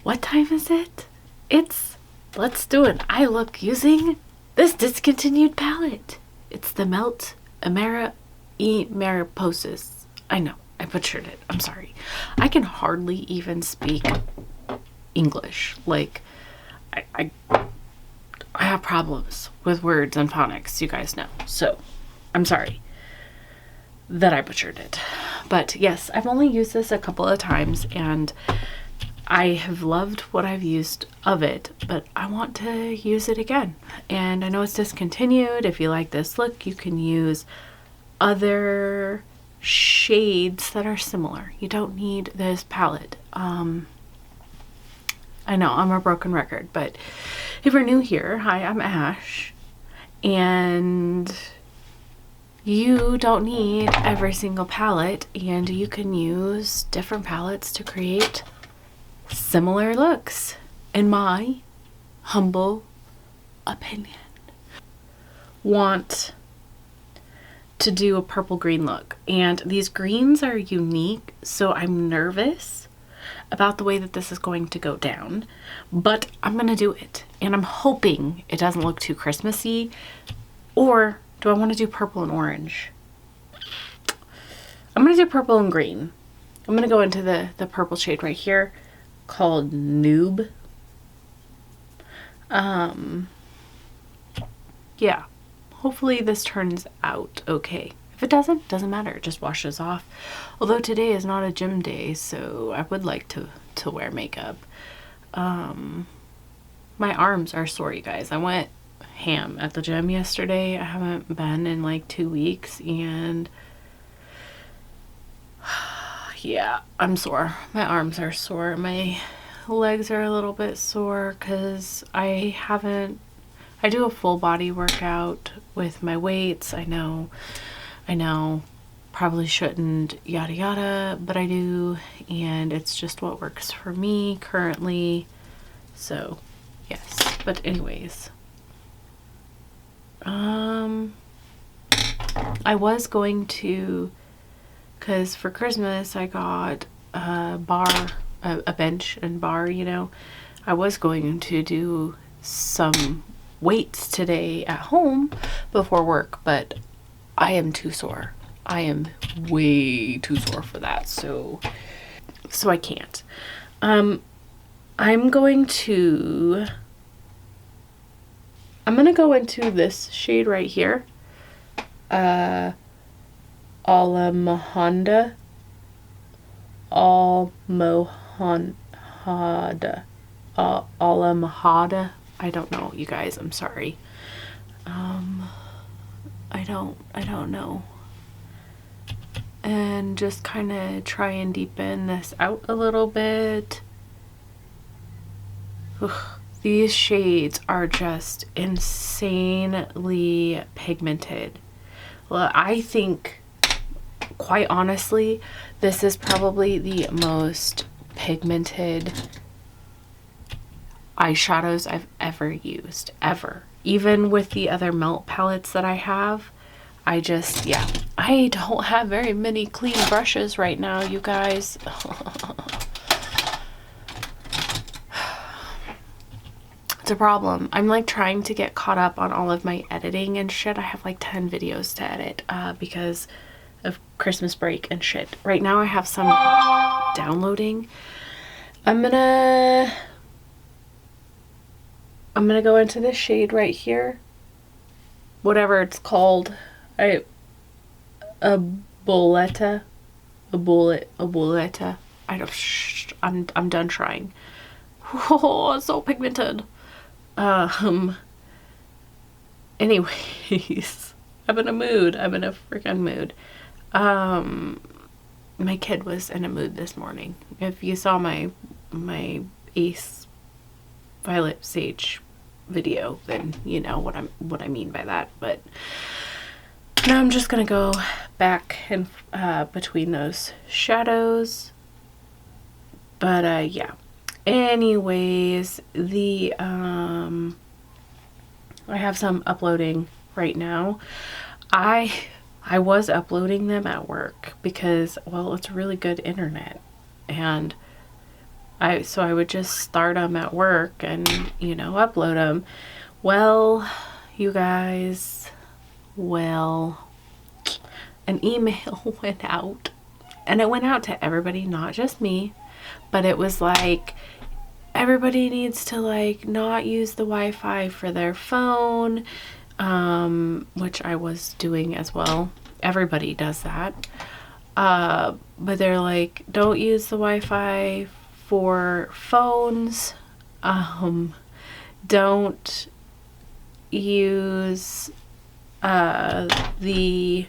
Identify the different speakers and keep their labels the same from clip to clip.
Speaker 1: What time is it? Let's do an eye look using this discontinued palette. It's the Melt Amor Y Mariposas. I know, I butchered it. I'm sorry. I can hardly even speak English. Like, I have problems with words and phonics, you guys know. So, I'm sorry that I butchered it. But yes, I've only used this a couple of times and I have loved what I've used of it, but I want to use it again. And I know it's discontinued. If you like this look, you can use other shades that are similar. You don't need this palette. I know I'm a broken record, but if you're new here, hi, I'm Ash, and you don't need every single palette, and you can use different palettes to create similar looks, in my humble opinion. Want to do a purple green look, and these greens are unique, so I'm nervous about the way that this is going to go down, but I'm gonna do it, and I'm hoping it doesn't look too Christmassy. Or do I want to do purple and orange? I'm gonna do purple and green. I'm gonna go into the purple shade right here called Noob. Yeah, hopefully this turns out okay. If it doesn't matter, it just washes off. Although today is not a gym day, so I would like to wear makeup. My arms are sore, you guys. I went ham at the gym yesterday. I haven't been in like 2 weeks, and yeah, I'm sore. My arms are sore. My legs are a little bit sore because I do a full body workout with my weights. I know, probably shouldn't, yada yada, but I do, and it's just what works for me currently. So, yes. But anyways, I was going to, because for Christmas I got a bar, a bench and bar, you know. I was going to do some weights today at home before work, but I am too sore. I am way too sore for that, so I can't. I'm gonna go into this shade right here. Almohada. I don't know, you guys, I'm sorry. I don't know. And just kind of try and deepen this out a little bit. Ugh, these shades are just insanely pigmented. Well, I think, quite honestly, this is probably the most pigmented eyeshadows I've ever used, ever. Even with the other melt palettes that I have, I don't have very many clean brushes right now, you guys. It's a problem. I'm like trying to get caught up on all of my editing and shit. I have like 10 videos to edit because of Christmas break and shit. Right now I have some downloading. I'm gonna go into this shade right here, whatever it's called. A boleta. I'm done trying. Oh, it's so pigmented. Anyways, I'm in a mood. I'm in a freaking mood. My kid was in a mood this morning. If you saw my Ace Violet Sage video, then you know what I mean by that. But now I'm just gonna go back and between those shadows. But yeah. Anyways, I have some uploading right now. I was uploading them at work because, well, it's really good internet, and so I would just start them at work and, you know, upload them. Well, you guys, well, an email went out, and it went out to everybody, not just me, but it was like, everybody needs to like not use the Wi-Fi for their phone, which I was doing as well. Everybody does that. But they're like, don't use the Wi-Fi for phones. Don't use the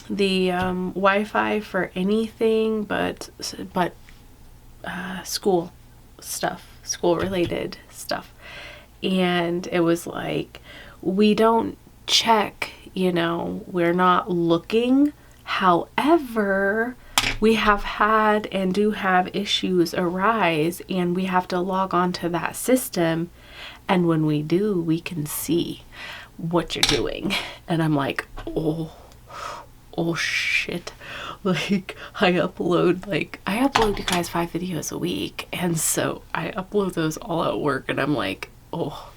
Speaker 1: Wi-Fi for anything but school stuff, school related stuff. And it was like, we don't check, you know, we're not looking. However, we have had and do have issues arise, and we have to log on to that system. And when we do, we can see what you're doing. And I'm like, oh shit. Like, I upload you guys 5 videos a week. And so I upload those all at work, and I'm like, oh,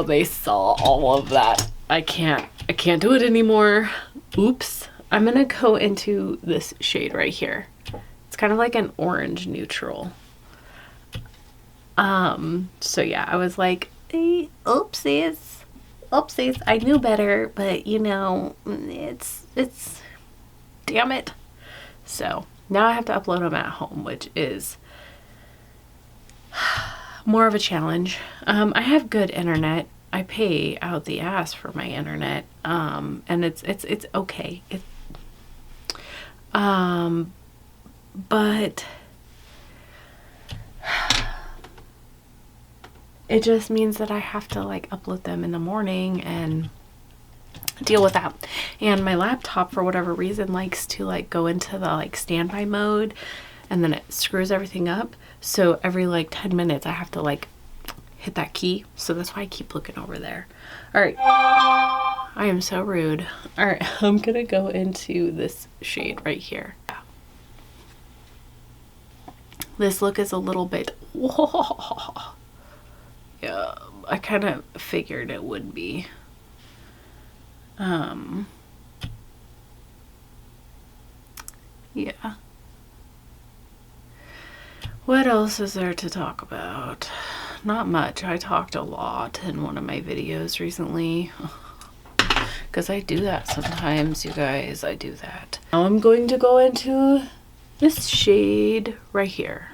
Speaker 1: they saw all of that. I can't do it anymore. Oops. I'm gonna go into this shade right here. It's kind of like an orange neutral. So yeah, I was like, oopsies. I knew better, but you know, it's damn it. So now I have to upload them at home, which is more of a challenge. I have good internet. I pay out the ass for my internet. And it's okay. But it just means that I have to like upload them in the morning and deal with that. And my laptop, for whatever reason, likes to like go into the like standby mode, and then it screws everything up. So every like 10 minutes I have to like hit that key. So that's why I keep looking over there. All right. I am so rude. All right. I'm going to go into this shade right here. This look is a little bit, whoa. Yeah, I kind of figured it would be. Yeah. What else is there to talk about? Not much. I talked a lot in one of my videos recently. Because I do that sometimes, you guys. I do that. Now I'm going to go into this shade right here.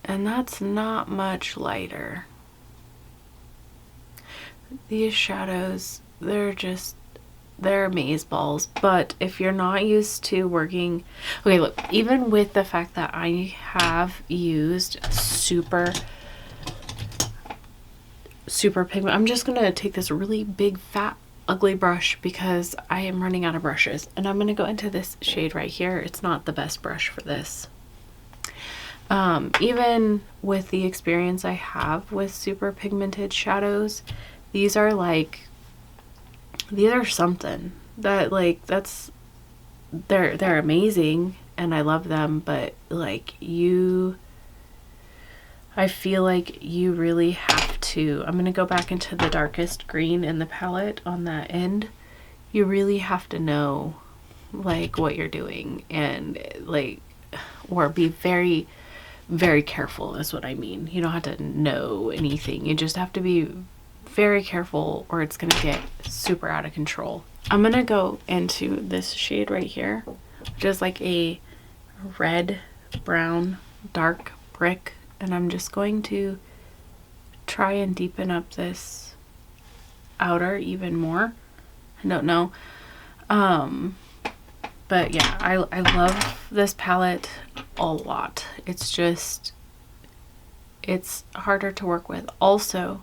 Speaker 1: And that's not much lighter. These shadows, they're amazeballs. But if you're not used to working, okay, look, even with the fact that I have used super pigment, I'm just gonna take this really big fat ugly brush because I am running out of brushes, and I'm gonna go into this shade right here. It's not the best brush for this. Even with the experience I have with super pigmented shadows, these are something that like, they're amazing and I love them, but like I feel like you really have to, I'm gonna go back into the darkest green in the palette on that end. You really have to know like what you're doing, and like, or be very, very careful is what I mean. You don't have to know anything. You just have to be very careful, or it's gonna get super out of control. I'm gonna go into this shade right here, which is like a red brown dark brick, and I'm just going to try and deepen up this outer even more. I don't know, but yeah, I love this palette a lot. It's just, it's harder to work with. Also,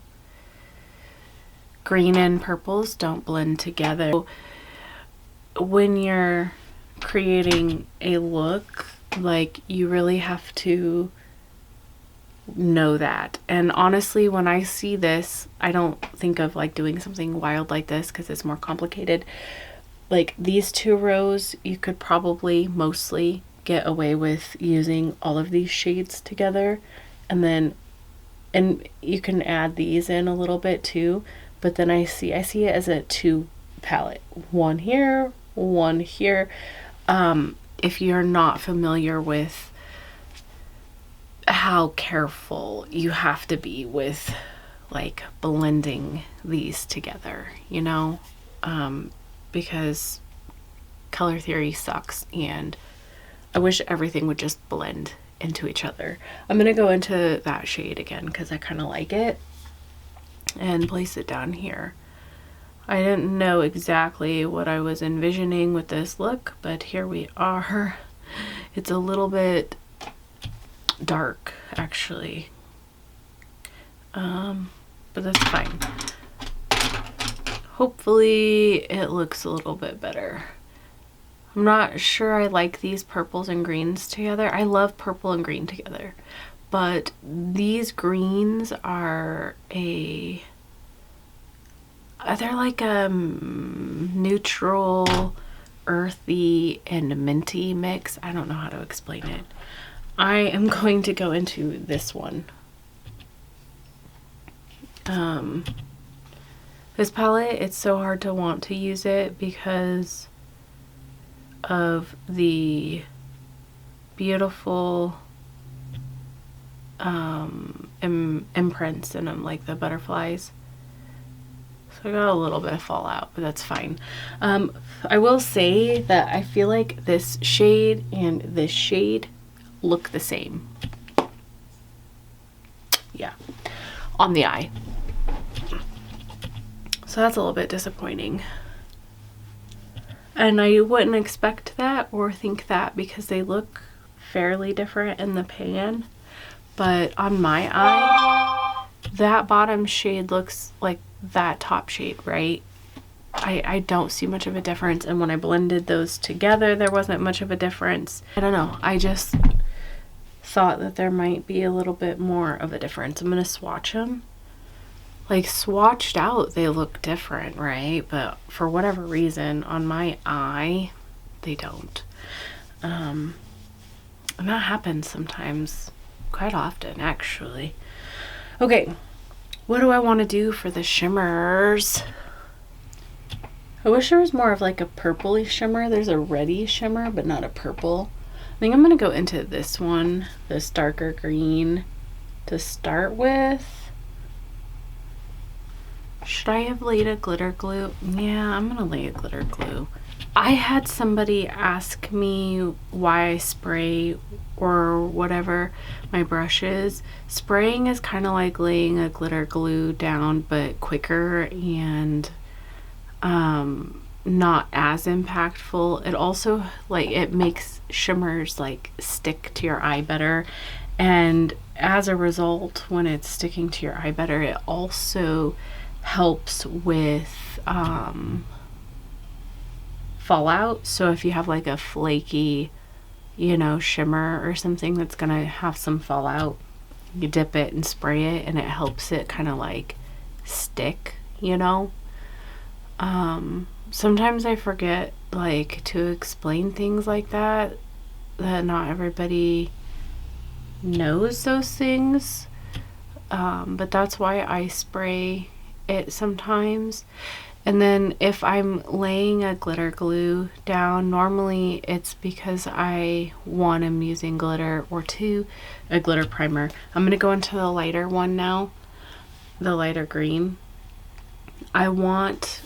Speaker 1: green and purples don't blend together. When you're creating a look, like, you really have to know that. And honestly, when I see this, I don't think of like doing something wild like this because it's more complicated. like these 2 rows, you could probably mostly get away with using all of these shades together, and you can add these in a little bit too, but then I see it as a 2 palette, 1 here, 1 here. If you're not familiar with how careful you have to be with like blending these together, you know, because color theory sucks and I wish everything would just blend into each other. I'm gonna go into that shade again because I kind of like it and place it down here. I didn't know exactly what I was envisioning with this look, but here we are. It's a little bit dark actually, but that's fine. Hopefully it looks a little bit better. I'm not sure I like these purples and greens together. I love purple and green together, but these greens are they're like a neutral, earthy, and minty mix. I don't know how to explain it. I am going to go into this one. This palette, it's so hard to want to use it because of the beautiful imprints in them, like the butterflies. So I got a little bit of fallout, but that's fine. I will say that I feel like this shade and this shade look the same. Yeah, on the eye. So that's a little bit disappointing. And I wouldn't expect that or think that because they look fairly different in the pan. But on my eye, that bottom shade looks like that top shade, right? I don't see much of a difference. And when I blended those together, there wasn't much of a difference. I don't know. I just thought that there might be a little bit more of a difference. I'm going to swatch them. Like swatched out, they look different, right? But for whatever reason, on my eye, they don't. And that happens sometimes, quite often, actually. Okay, what do I want to do for the shimmers? I wish there was more of like a purpley shimmer. There's a reddy shimmer, but not a purple. I think I'm going to go into this one, this darker green, to start with. Should I have laid a glitter glue? Yeah, I'm gonna lay a glitter glue. I had somebody ask me why I spray or whatever my brushes. Spraying is kind of like laying a glitter glue down, but quicker and not as impactful. It also, like, it makes shimmers like stick to your eye better, and as a result, when it's sticking to your eye better, it also helps with fallout. So if you have like a flaky, you know, shimmer or something that's gonna have some fallout, you dip it and spray it and it helps it kind of like stick, you know. Sometimes I forget like to explain things like that not everybody knows those things, but that's why I spray it sometimes. And then if I'm laying a glitter glue down, normally it's because I'm using glitter, or a glitter primer. I'm going to go into the lighter one now, the lighter green. I want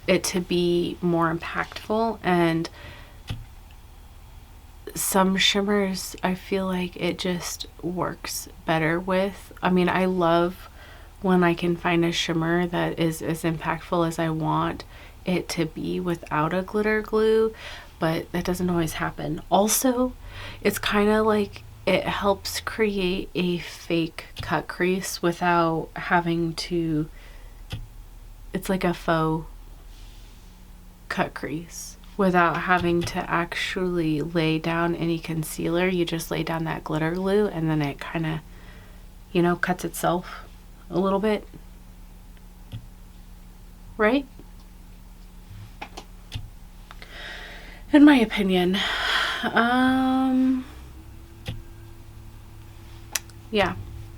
Speaker 1: it to be more impactful, and some shimmers I feel like it just works better with. I mean, I love when I can find a shimmer that is as impactful as I want it to be without a glitter glue, but that doesn't always happen. Also, it's kind of like it helps create a fake cut crease without having to, it's like a faux cut crease without having to actually lay down any concealer. You just lay down that glitter glue and then it kind of, you know, cuts itself a little bit, right? in my opinion. Yeah,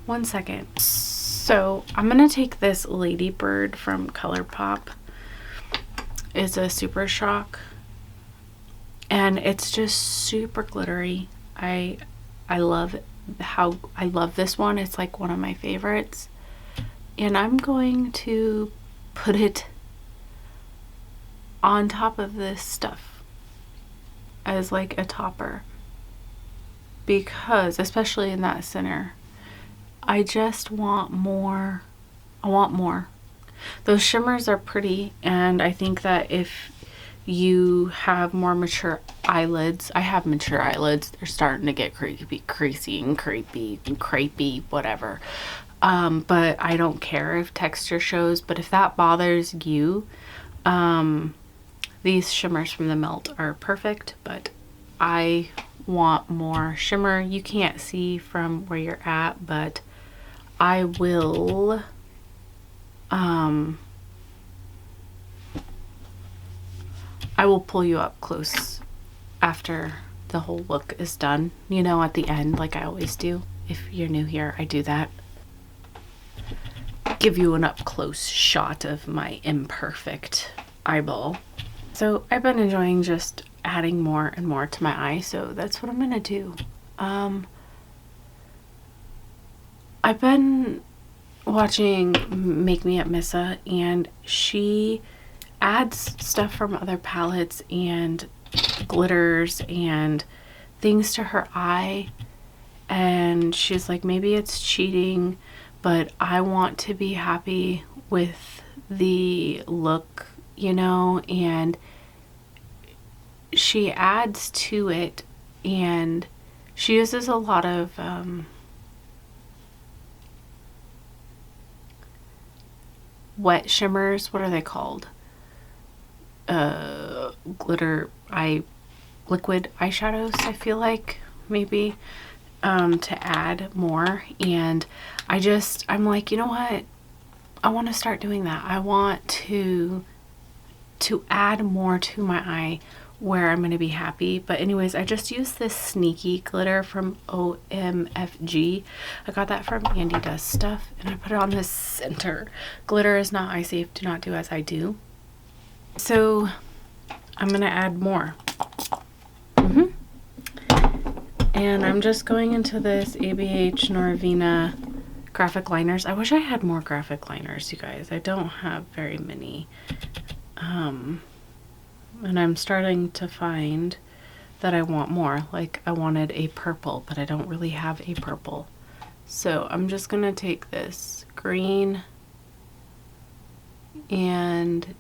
Speaker 1: 1 second. So I'm gonna take this Ladybird from ColourPop. It's a Super Shock, and it's just super glittery. I love this one. It's like one of my favorites, and I'm going to put it on top of this stuff as like a topper, because especially in that center, I just want more. I want more. Those shimmers are pretty, and I think that if you have more mature eyelids, I have mature eyelids, they're starting to get creasy and crepey, whatever. But I don't care if texture shows, but if that bothers you, these shimmers from the Melt are perfect, but I want more shimmer. You can't see from where you're at, but I will pull you up close after the whole look is done, you know, at the end, like I always do. If you're new here, I do that. Give you an up close shot of my imperfect eyeball. So I've been enjoying just adding more and more to my eye, so that's what I'm gonna do. I've been watching Make Me Up Missa, and she adds stuff from other palettes and glitters and things to her eye, and she's like, maybe it's cheating, but I want to be happy with the look, you know, and she adds to it, and she uses a lot of wet shimmers. What are they called? Liquid eyeshadows, I feel like, maybe, to add more. And I'm like, you know what, I want to start doing that. I want to add more to my eye where I'm going to be happy. But anyways, I just used this Sneaky glitter from OMFG. I got that from Andy Does Stuff, and I put it on this center. Glitter is not eye safe. Do not do as I do. So I'm going to add more. And I'm just going into this ABH Norvina graphic liners. I wish I had more graphic liners, you guys. I don't have very many. And I'm starting to find that I want more. Like, I wanted a purple, but I don't really have a purple. So I'm just gonna take this green and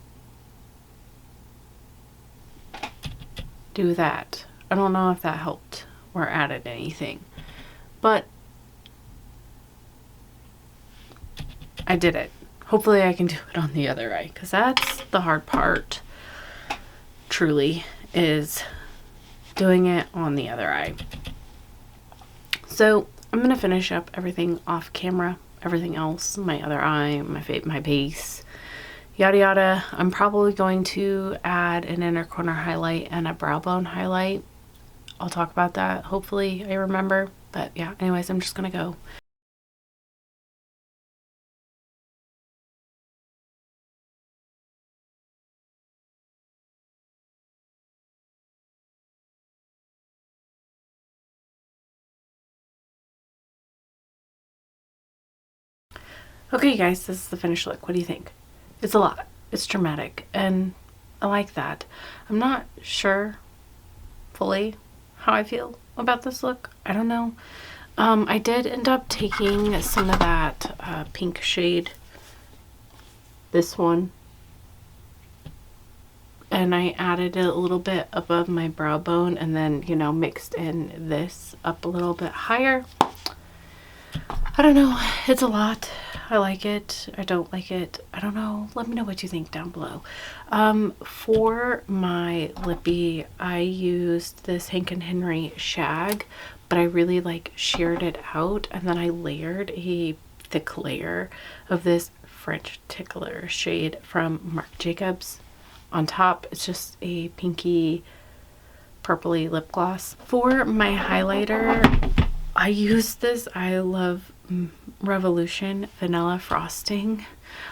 Speaker 1: do that. I don't know if that helped or added anything, but I did it. Hopefully I can do it on the other eye, because that's the hard part, truly, is doing it on the other eye. So I'm gonna finish up everything off camera, everything else, my other eye, my base, yada yada. I'm probably going to add an inner corner highlight and a brow bone highlight. I'll talk about that, hopefully I remember. But yeah, anyways, I'm just gonna go. Okay, guys, this is the finished look. What do you think? It's a lot. It's dramatic, and I like that. I'm not sure fully how I feel about this look. I don't know. I did end up taking some of that pink shade, this one, and I added it a little bit above my brow bone, and then, you know, mixed in this up a little bit higher. I don't know. It's a lot. I like it. I don't like it. I don't know. Let me know what you think down below. For my lippy, I used this Hank and Henry Shag, but I really like sheared it out, and then I layered a thick layer of this French Tickler shade from Marc Jacobs on top. It's just a pinky purpley lip gloss. For my highlighter, I use this I Love Revolution Vanilla Frosting.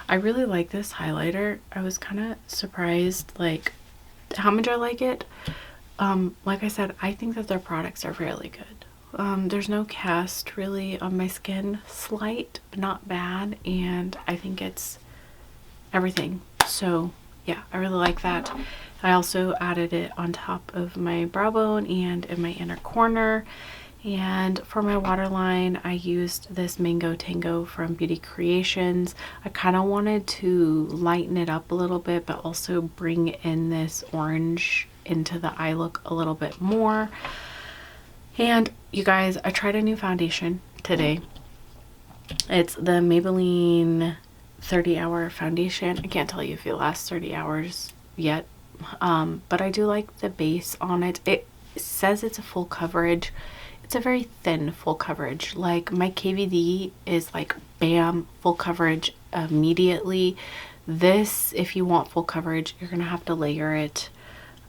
Speaker 1: I really like this highlighter. I was kind of surprised like how much I like it. Like I said, I think that their products are really good. There's no cast really on my skin. Slight, but not bad, and I think it's everything. So yeah, I really like that. I also added it on top of my brow bone and in my inner corner. And for my waterline, I used this Mango Tango from Beauty Creations. I kind of wanted to lighten it up a little bit, but also bring in this orange into the eye look a little bit more. And you guys, I tried a new foundation today. It's the Maybelline 30-hour foundation. I can't tell you if it lasts 30 hours yet, but I do like the base on it. It says it's a full coverage. It's a very thin full coverage. Like my KVD is like bam, full coverage immediately. This, if you want full coverage, you're gonna have to layer it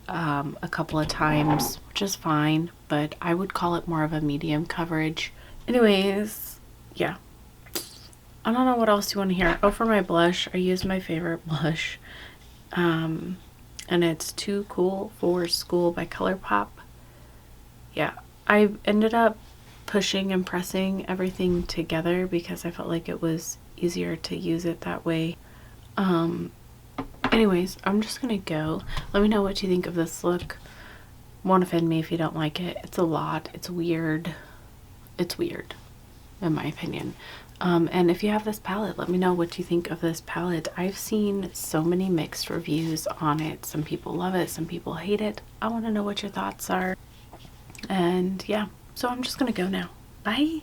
Speaker 1: a couple of times, which is fine, but I would call it more of a medium coverage. Anyways, yeah. I don't know what else you want to hear. Oh, for my blush, I use my favorite blush. And it's Too Cool for School by ColourPop. Yeah, I ended up pushing and pressing everything together because I felt like it was easier to use it that way. Anyways, I'm just gonna go. Let me know what you think of this look. Won't offend me if you don't like it. It's a lot. It's weird. It's weird, in my opinion. And if you have this palette, let me know what you think of this palette. I've seen so many mixed reviews on it. Some people love it, some people hate it. I want to know what your thoughts are. And yeah, so I'm just gonna go now. Bye.